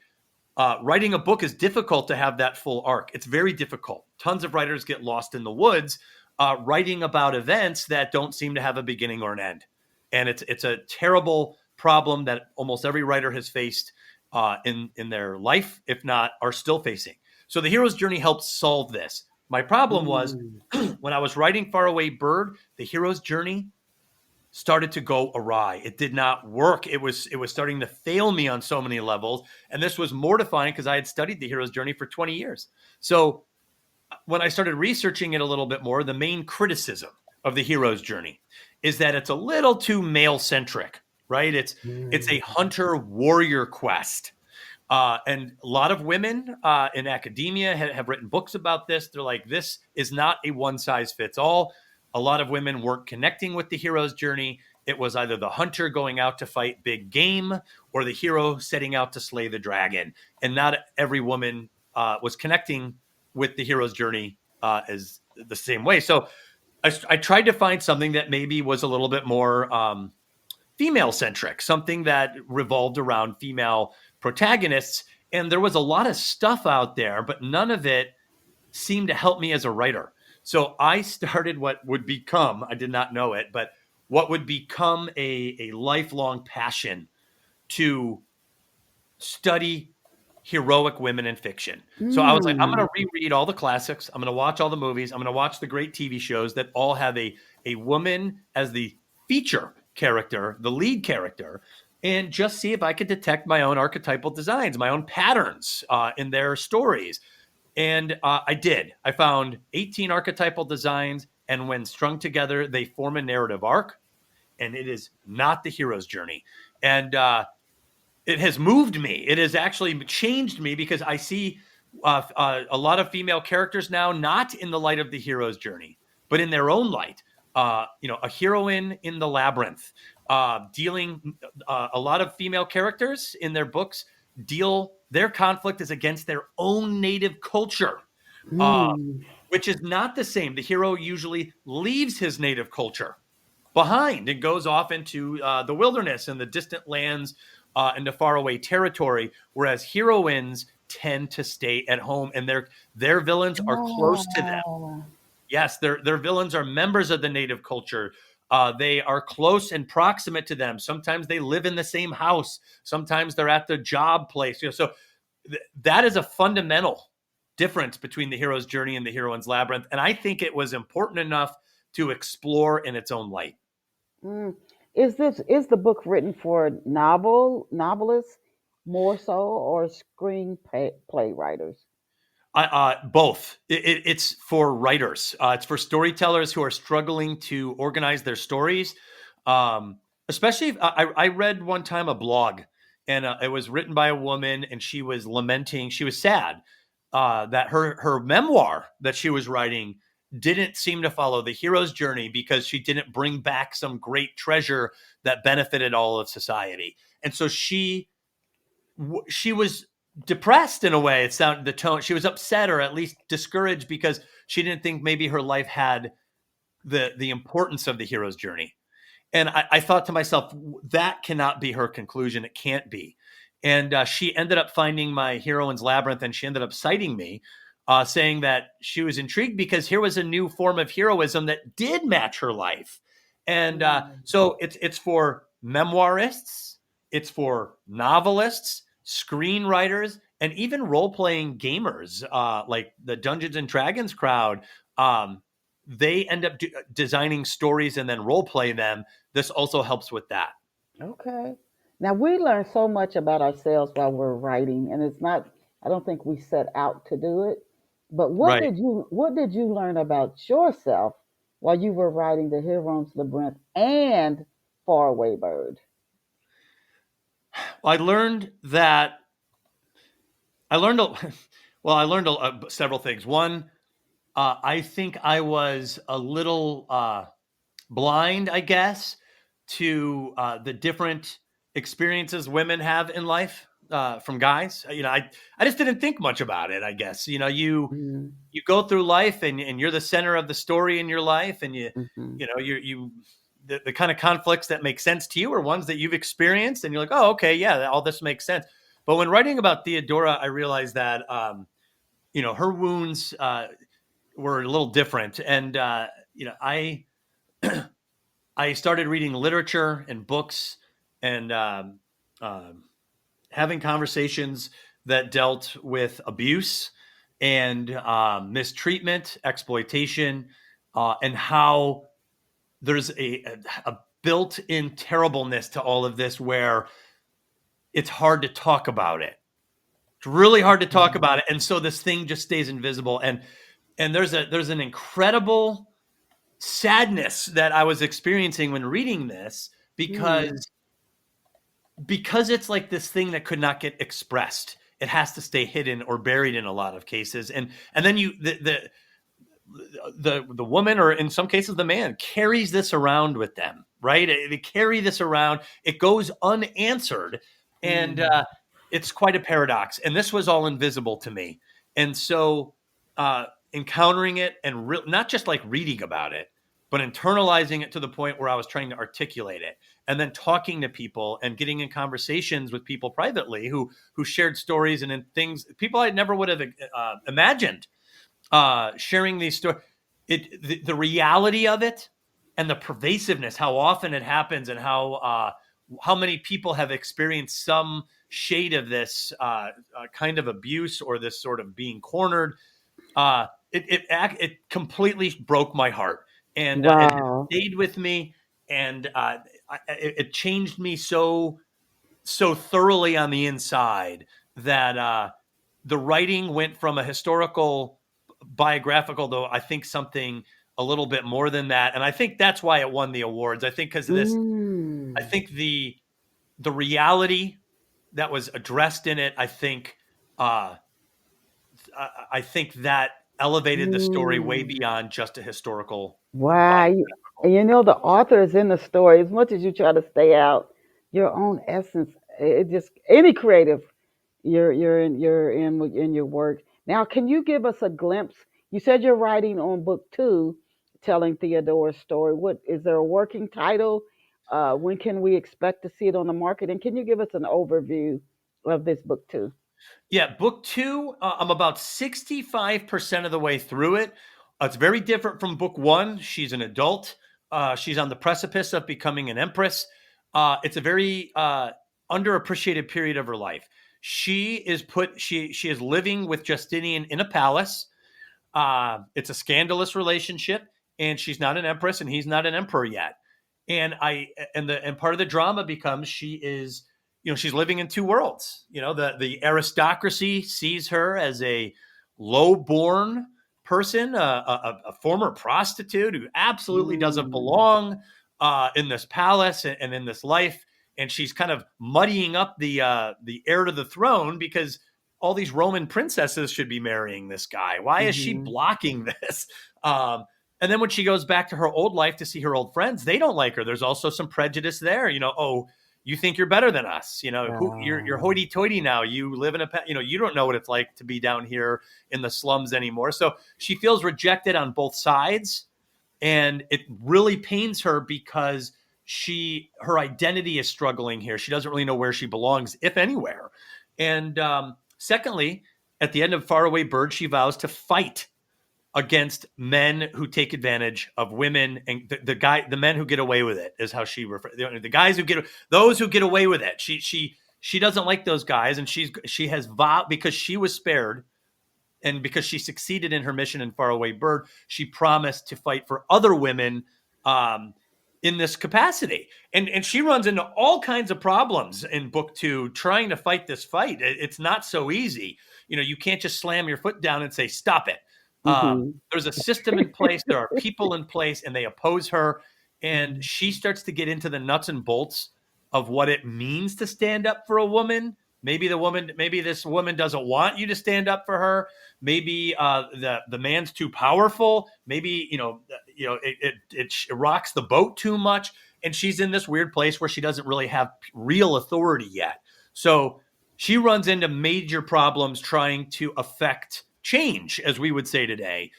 Writing a book is difficult to have that full arc. It's very difficult. Tons of writers get lost in the woods writing about events that don't seem to have a beginning or an end. And it's a terrible problem that almost every writer has faced in their life, if not are still facing. So the hero's journey helps solve this. My problem was when I was writing Faraway Bird, the hero's journey started to go awry. It did not work. It was starting to fail me on so many levels. And this was mortifying because I had studied the hero's journey for 20 years. So when I started researching it a little bit more, the main criticism of the hero's journey is that it's a little too male-centric, right? It's a hunter-warrior quest. And a lot of women in academia have written books about this. They're like, this is not a one-size-fits-all. A lot of women weren't connecting with the hero's journey. It was either the hunter going out to fight big game or the hero setting out to slay the dragon. And not every woman was connecting with the hero's journey as the same way. So I tried to find something that maybe was a little bit more female-centric, something that revolved around female protagonists. And there was a lot of stuff out there, but none of it seemed to help me as a writer. So I started what would become, I did not know it, but what would become a lifelong passion to study heroic women in fiction. So I was like, I'm going to reread all the classics. I'm going to watch all the movies. I'm going to watch the great TV shows that all have a woman as the feature character, the lead character, and just see if I could detect my own archetypal designs, my own patterns in their stories. And I did. I found 18 archetypal designs, and when strung together, they form a narrative arc, and it is not the hero's journey. And it has moved me. It has actually changed me because I see a lot of female characters now, not in the light of the hero's journey, but in their own light. A heroine in the Labyrinth, dealing a lot of female characters in their books their conflict is against their own native culture, which is not the same. The hero usually leaves his native culture behind and goes off into the wilderness and the distant lands and the faraway territory, whereas heroines tend to stay at home, and their villains are close to them. Yes, their villains are members of the native culture. They are close and proximate to them. Sometimes they live in the same house. Sometimes they're at the job place. So that is a fundamental difference between the hero's journey and the heroine's labyrinth. And I think it was important enough to explore in its own light. Is the book written for novelists more so, or screenplay writers? Both. It's for writers. It's for storytellers who are struggling to organize their stories. Especially, I read one time a blog, and it was written by a woman, and she was lamenting. She was sad that her memoir that she was writing didn't seem to follow the hero's journey because she didn't bring back some great treasure that benefited all of society. And so she was depressed in a way. It sounded the tone. She was upset or at least discouraged because she didn't think maybe her life had the importance of the hero's journey. And I thought to myself, that cannot be her conclusion. It can't be. And she ended up finding my Heroine's Labyrinth, and she ended up citing me, saying that she was intrigued because here was a new form of heroism that did match her life. And so it's for memoirists, it's for novelists, screenwriters, and even role-playing gamers, like the Dungeons and Dragons crowd. They end up designing stories and then role play them. This also helps with that. Okay. Now we learn so much about ourselves while we're writing, and it's not. I don't think we set out to do it. But Right. what did you learn about yourself while you were writing the Heroine's Labyrinth and Faraway Bird? I learned that I learned well. I learned several things. One, I think I was a little blind, I guess, to the different experiences women have in life from guys. I just didn't think much about it, I guess. Mm-hmm. You go through life and you're the center of the story in your life, and Mm-hmm. the kind of conflicts that make sense to you are ones that you've experienced, and you're like, oh, okay, yeah, all this makes sense. But when writing about Theodora, I realized that her wounds were a little different, and I started reading literature and books and having conversations that dealt with abuse and mistreatment, exploitation, and how there's a built-in terribleness to all of this where it's hard to talk about it. It's really hard to talk about it. And so this thing just stays invisible. And there's an incredible sadness that I was experiencing when reading this because it's like this thing that could not get expressed. It has to stay hidden or buried in a lot of cases. And then the woman, or in some cases the man, carries this around with them, right? They carry this around. It goes unanswered. And it's quite a paradox. And this was all invisible to me. And so encountering it and not just like reading about it, but internalizing it to the point where I was trying to articulate it, and then talking to people and getting in conversations with people privately who shared stories and in things people I never would have imagined sharing these stories. The reality of it and the pervasiveness, how often it happens, and how many people have experienced some shade of this kind of abuse or this sort of being cornered. It completely broke my heart. And Wow. it stayed with me, and it changed me so thoroughly on the inside that the writing went from a historical biographical to, I think, something a little bit more than that. And I think that's why it won the awards. I think because of this. I think the reality that was addressed in it, I think that elevated the story way beyond just a historical Wow. biographical. And the author is in the story. As much as you try to stay out your own essence, it just any creative, you're in your work. Now, can you give us a glimpse? You said you're writing on book 2, telling Theodora's story. What is there a working title? When can we expect to see it on the market? And can you give us an overview of this book 2? Yeah, book 2, I'm about 65% of the way through it. It's very different from book 1. She's an adult. She's on the precipice of becoming an empress. It's a very underappreciated period of her life. She is living with Justinian in a palace. It's a scandalous relationship, and she's not an empress, and he's not an emperor yet. And part of the drama becomes she's living in two worlds. The aristocracy sees her as a low-born person, a former prostitute who absolutely doesn't Mm, belong in this palace and in this life. And she's kind of muddying up the heir to the throne because all these Roman princesses should be marrying this guy. Why is she mhm, blocking this? And then when she goes back to her old life to see her old friends, they don't like her. There's also some prejudice there. Oh, you think you're better than us. You're hoity-toity now. You live in you don't know what it's like to be down here in the slums anymore. So she feels rejected on both sides. And it really pains her because her identity is struggling here. She doesn't really know where she belongs, if anywhere. And secondly, at the end of Faraway Bird, she vows to fight against men who take advantage of women, and the men who get away with it is how she refers. The guys those who get away with it. She doesn't like those guys, and she has vowed, because she was spared, and because she succeeded in her mission in Faraway Bird, she promised to fight for other women in this capacity. And she runs into all kinds of problems in book 2 trying to fight this fight. It's not so easy. You can't just slam your foot down and say, stop it. There's a system in place. There are people in place, and they oppose her. And she starts to get into the nuts and bolts of what it means to stand up for a woman. Maybe this woman doesn't want you to stand up for her. Maybe the man's too powerful. Maybe it rocks the boat too much, and she's in this weird place where she doesn't really have real authority yet. So she runs into major problems trying to affect change, as we would say today.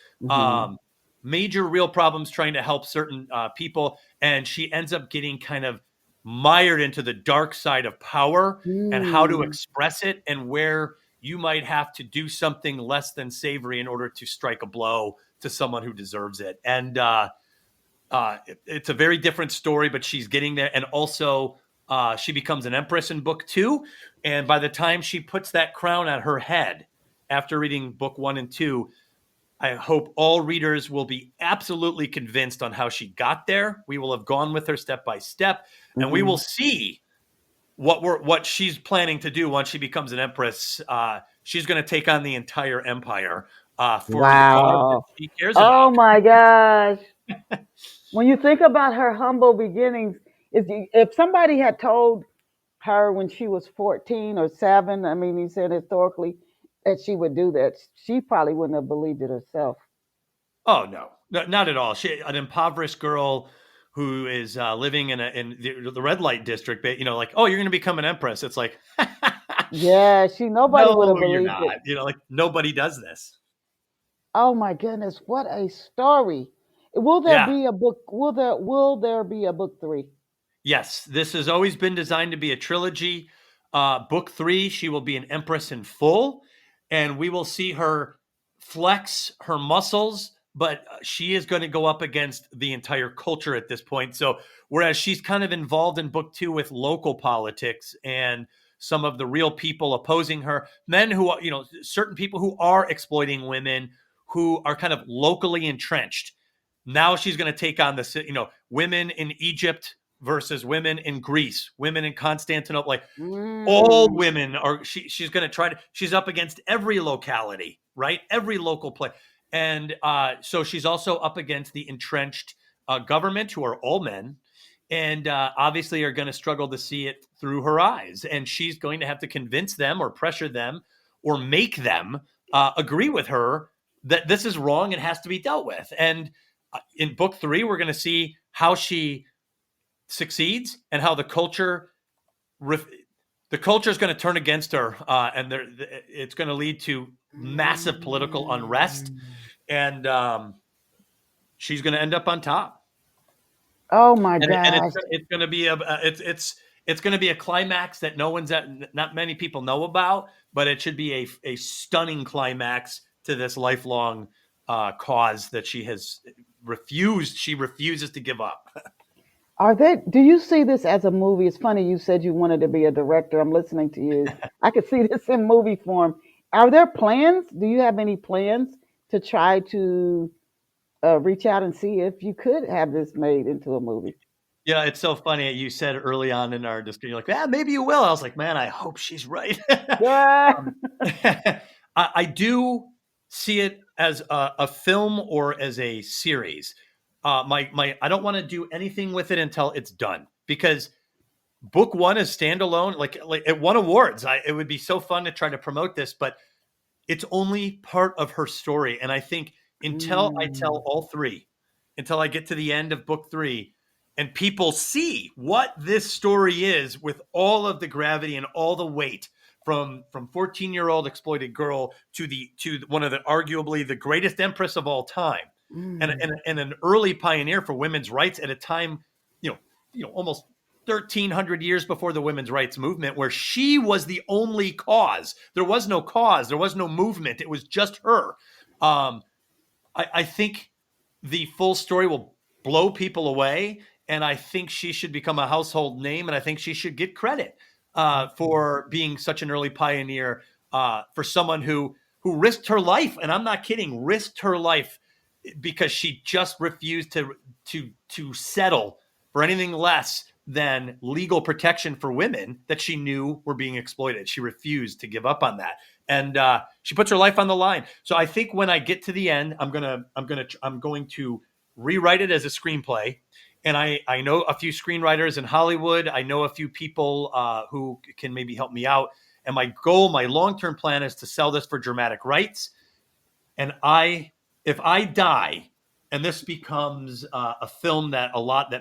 Major real problems trying to help certain people, and she ends up getting kind of mired into the dark side of power and how to express it, and where you might have to do something less than savory in order to strike a blow to someone who deserves it. And it's a very different story, but she's getting there. And also she becomes an empress in book 2. And by the time she puts that crown on her head, after reading book 1 and 2, I hope all readers will be absolutely convinced on how she got there. We will have gone with her step by step, and we will see what she's planning to do once she becomes an empress. She's going to take on the entire empire for the cause that she cares about. Oh my gosh! When you think about her humble beginnings, if somebody had told her when she was 14 or 7, I mean, he said historically that she would do that, she probably wouldn't have believed it herself. Oh no, not at all. An impoverished girl who is living in the red light district, like, oh, you're going to become an empress. It's like, yeah, nobody would have believed it. Like, nobody does this. Oh my goodness, what a story! Will there be a book? Will there be a book 3? Yes, this has always been designed to be a trilogy. Book 3, she will be an empress in full, and we will see her flex her muscles, but she is going to go up against the entire culture at this point. So whereas she's kind of involved in book 2 with local politics and some of the real people opposing her, men who, certain people who are exploiting women, who are kind of locally entrenched. Now she's going to take on women in Egypt versus women in Greece, women in Constantinople. Like all women are, she's going to she's up against every locality, right? Every local place. And so she's also up against the entrenched government, who are all men, and obviously are going to struggle to see it through her eyes. And she's going to have to convince them or pressure them or make them agree with her that this is wrong and has to be dealt with. And in book 3, we're going to see how she succeeds and how the culture is going to turn against her, and it's going to lead to massive political unrest, and she's going to end up on top. Oh my gosh! And it's going to be it's going to be a climax that not many people know about, but it should be a stunning climax to this lifelong cause that she has refused. She refuses to give up. Do you see this as a movie? It's funny you said you wanted to be a director. I'm listening to you. I could see this in movie form. Are there plans? Do you have any plans to try to reach out and see if you could have this made into a movie? Yeah, it's so funny. You said early on in our discussion, you're like, maybe you will. I was like, man, I hope she's right. Yeah. I do see it as a film or as a series. I don't want to do anything with it until it's done, because book 1 is standalone. Like it won awards. It would be so fun to try to promote this, but it's only part of her story. And I think until I tell all three, until I get to the end of book 3, and people see what this story is with all of the gravity and all the weight from 14-year-old exploited girl to one of the arguably the greatest empress of all time, and an early pioneer for women's rights at a time, almost 1,300 years before the women's rights movement, where she was the only cause. There was no cause. There was no movement. It was just her. I think the full story will blow people away, and I think she should become a household name, and I think she should get credit for being such an early pioneer, for someone who risked her life, and I'm not kidding, risked her life because she just refused to settle for anything less than legal protection for women that she knew were being exploited. She refused to give up on that, and she puts her life on the line. So I think when I get to the end, I'm going to rewrite it as a screenplay. And I know a few screenwriters in Hollywood. I know a few people who can maybe help me out. And my long-term plan is to sell this for dramatic rights. And if I die and this becomes a film that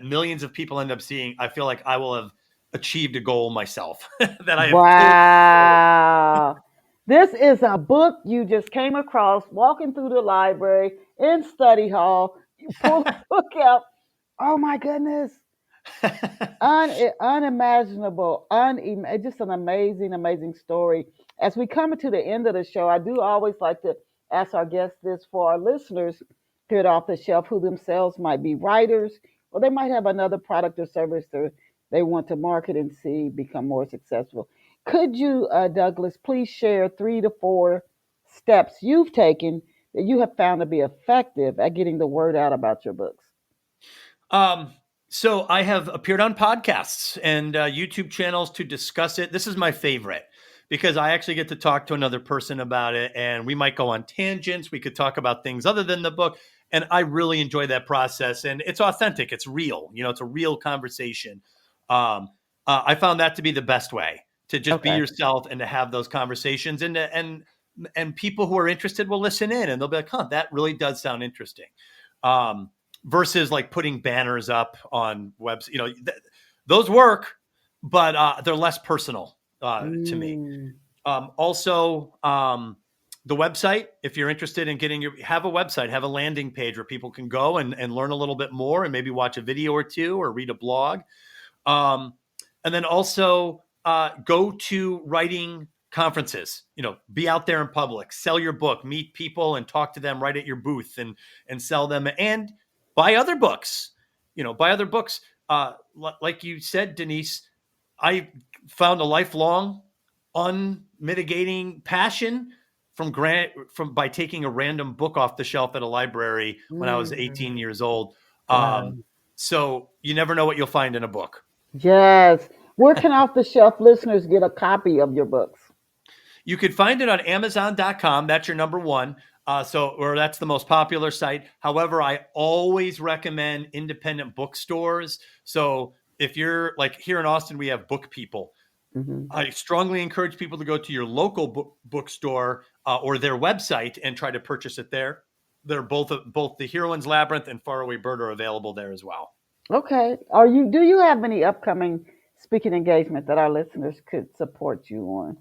millions of people end up seeing, I feel like I will have achieved a goal myself that I have. Wow. This is a book you just came across walking through the library in study hall. You pull the book out. Oh my goodness. Unimaginable. Just an amazing, amazing story. As we come to the end of the show, I do always like to ask our guests this for our listeners here at Off the Shelf, who themselves might be writers, or they might have another product or service they want to market and see become more successful. Could you, Douglas, please share 3 to 4 steps you've taken that you have found to be effective at getting the word out about your books? So I have appeared on podcasts and YouTube channels to discuss it. This is my favorite because I actually get to talk to another person about it, and we might go on tangents. We could talk about things other than the book, and I really enjoy that process. And it's authentic. It's real. It's a real conversation. I found that to be the best way to just be yourself and to have those conversations, and people who are interested will listen in, and they'll be like, "Huh, that really does sound interesting." Versus like putting banners up on webs, those work, but they're less personal to me. Also, the website, if you're interested in have a website, have a landing page where people can go and learn a little bit more and maybe watch a video or two or read a blog. And then also go to writing conferences, be out there in public, sell your book, meet people and talk to them right at your booth and sell them, and buy other books, like you said, Denise. I found a lifelong unmitigating passion by taking a random book off the shelf at a library when I was 18 years old. So you never know what you'll find in a book. Yes. Where can Off the Shelf listeners get a copy of your books? You could find it on Amazon.com. That's your number one. Or that's the most popular site. However, I always recommend independent bookstores. So if you're like here in Austin, we have Book People. I strongly encourage people to go to your local bookstore or their website and try to purchase it there. They're both the Heroine's Labyrinth and Faraway Bird are available there as well. Okay. Do you have any upcoming speaking engagement that our listeners could support you on?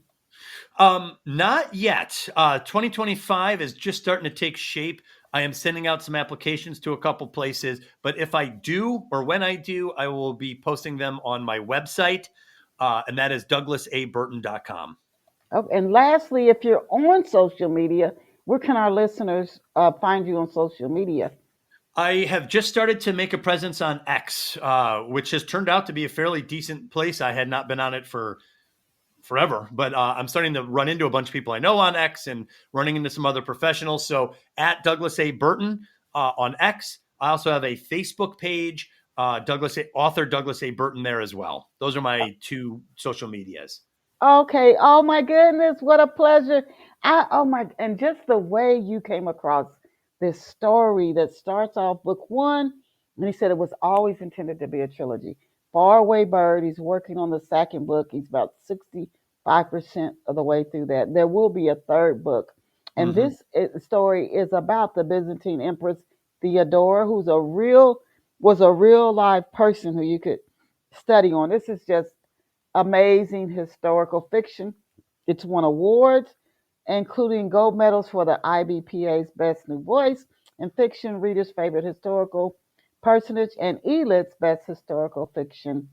Not yet. 2025 is just starting to take shape. I am sending out some applications to a couple places, but if I do, or when I do, I will be posting them on my website, and that is douglasaburton.com. Oh, and lastly, if you're on social media, where can our listeners find you on social media? I have just started to make a presence on X, which has turned out to be a fairly decent place. I had not been on it for forever, but I'm starting to run into a bunch of people I know on X and running into some other professionals. So at Douglas A. Burton on X. I also have a Facebook page, author Douglas A. Burton there as well. Those are my 2 social medias. Okay. Oh my goodness, what a pleasure. And just the way you came across this story that starts off book 1, and he said it was always intended to be a trilogy. Faraway Bird, he's working on the second book. He's about 65% of the way through that. There will be a third book. And this story is about the Byzantine Empress Theodora, was a real live person who you could study on. This is just amazing historical fiction. It's won awards, including gold medals for the IBPA's Best New Voice and Fiction Reader's Favorite Historical Personage and eLit's Best Historical Fiction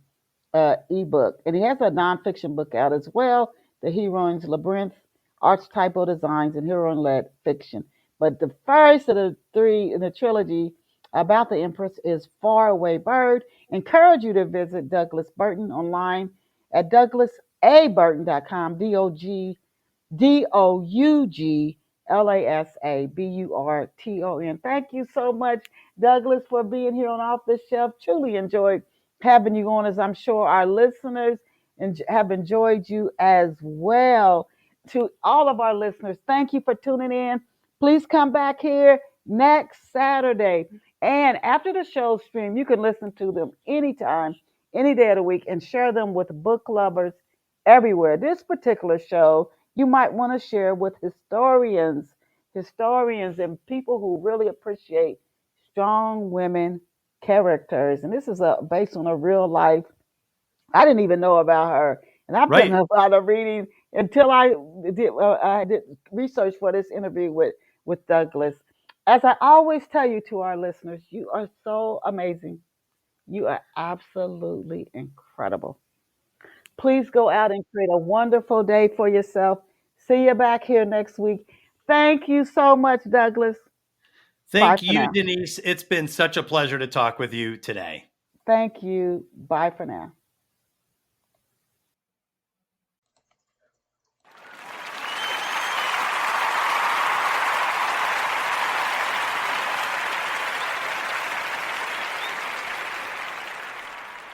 ebook. And he has a nonfiction book out as well, The Heroine's Labyrinth, Archetypal Designs, and Heroine-Led Fiction. But the first of the three in the trilogy about the Empress is Far Away Bird. Encourage you to visit Douglas Burton online at douglasaburton.com, DouglasAburton. Thank you so much, Douglas, for being here on Off the Shelf. Truly enjoyed having you on, as I'm sure our listeners have enjoyed you as well. To all of our listeners, thank you for tuning in. Please come back here next Saturday. And after the show stream, you can listen to them anytime, any day of the week, and share them with book lovers everywhere. This particular show you might want to share with historians and people who really appreciate strong women characters. And this is based on a real life. I didn't even know about her, and I've done a lot of reading until I did research for this interview with Douglas. As I always tell you to our listeners, you are so amazing. You are absolutely incredible. Please go out and create a wonderful day for yourself. See you back here next week. Thank you so much, Douglas. Thank you, Denise. It's been such a pleasure to talk with you today. Thank you. Bye for now.